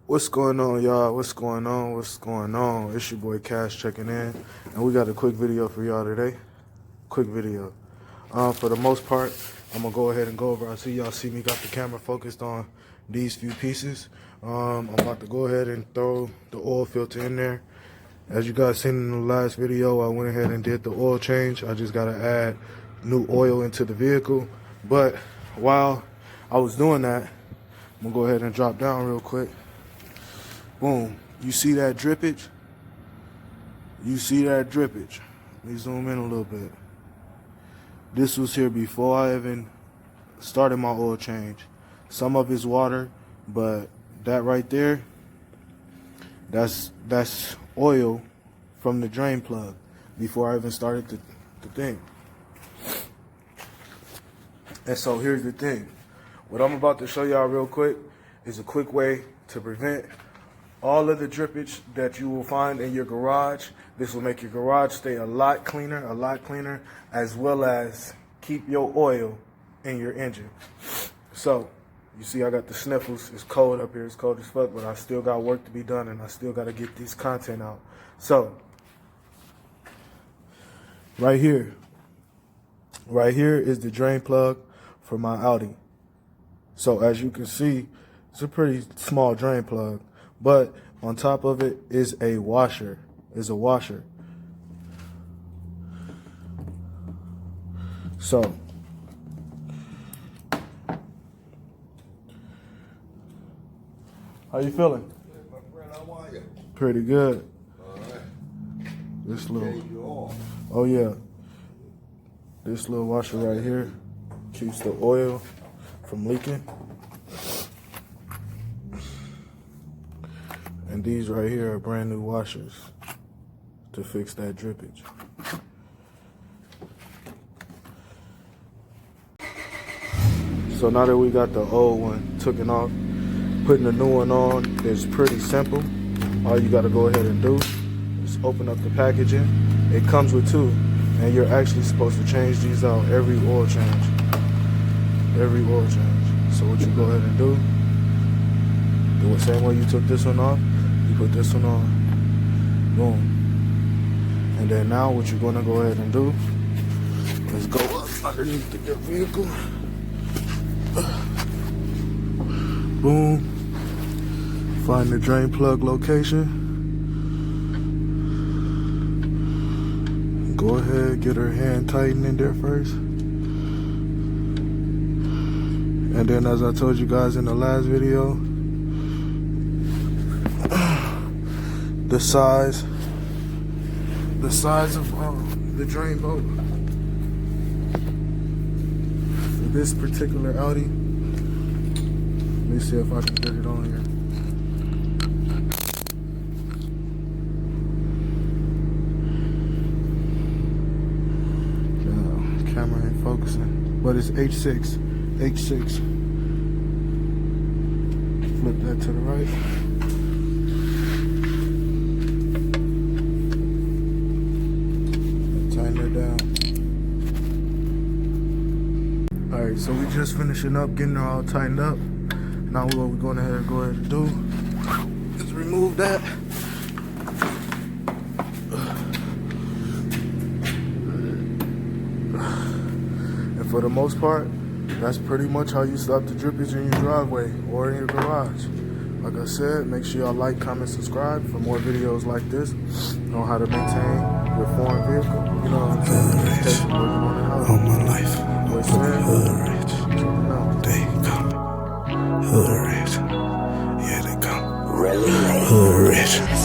What's going on, y'all? What's going on? What's going on? It's your boy Cash checking in, and we got a quick video for y'all today. Quick video. For the most part, I'm gonna go ahead and go over. I see y'all see me got the camera focused on these few pieces. I'm about to go ahead and throw the oil filter in there. As you guys seen in the last video, I went ahead and did the oil change. I just gotta add new oil into the vehicle. But while I was doing that, I'm gonna go ahead and drop down real quick. Boom. You see that drippage? You see that drippage? Let me zoom in a little bit. This was here before I even started my oil change. Some of it's water, but that right there, that's oil from the drain plug before I even started the thing. And so here's the thing. What I'm about to show y'all real quick is a quick way to prevent all of the drippage that you will find in your garage. This will make your garage stay a lot cleaner, as well as keep your oil in your engine. So, you see I got the sniffles. It's cold up here, it's cold as fuck, but I still got work to be done and I still got to get this content out. So, right here is the drain plug for my Audi. So as you can see, it's a pretty small drain plug. But on top of it is a washer. So how you feeling? Hey, my friend, how are you? Pretty good. All right. This little, You off. oh yeah, this little washer right here keeps the oil from leaking. And these right here are brand new washers to fix that drippage. So now that we got the old one taken off, putting the new one on is pretty simple. All you gotta go ahead and do is open up the packaging. It comes with two, and you're actually supposed to change these out every oil change. So what you go ahead and do the same way you took this one off, you put this one on, boom. And then now what you're gonna go ahead and do is go up underneath the vehicle, boom, find the drain plug location, go ahead, get her hand tightened in there first. And then as I told you guys in the last video, the size of the drain bolt for this particular Audi. Let me see if I can get it on here. No, camera ain't focusing, but it's H6. Flip that to the right. Alright, so we just finishing up, getting her all tightened up. Now what we're going to go ahead and do is remove that. And for the most part, that's pretty much how you stop the drippage in your driveway or in your garage. Like I said, make sure y'all like, comment, subscribe for more videos like this on how to maintain your foreign vehicle. You know what I'm saying? All my life, hood rich, they come, hood rich, yeah they come, hood rich.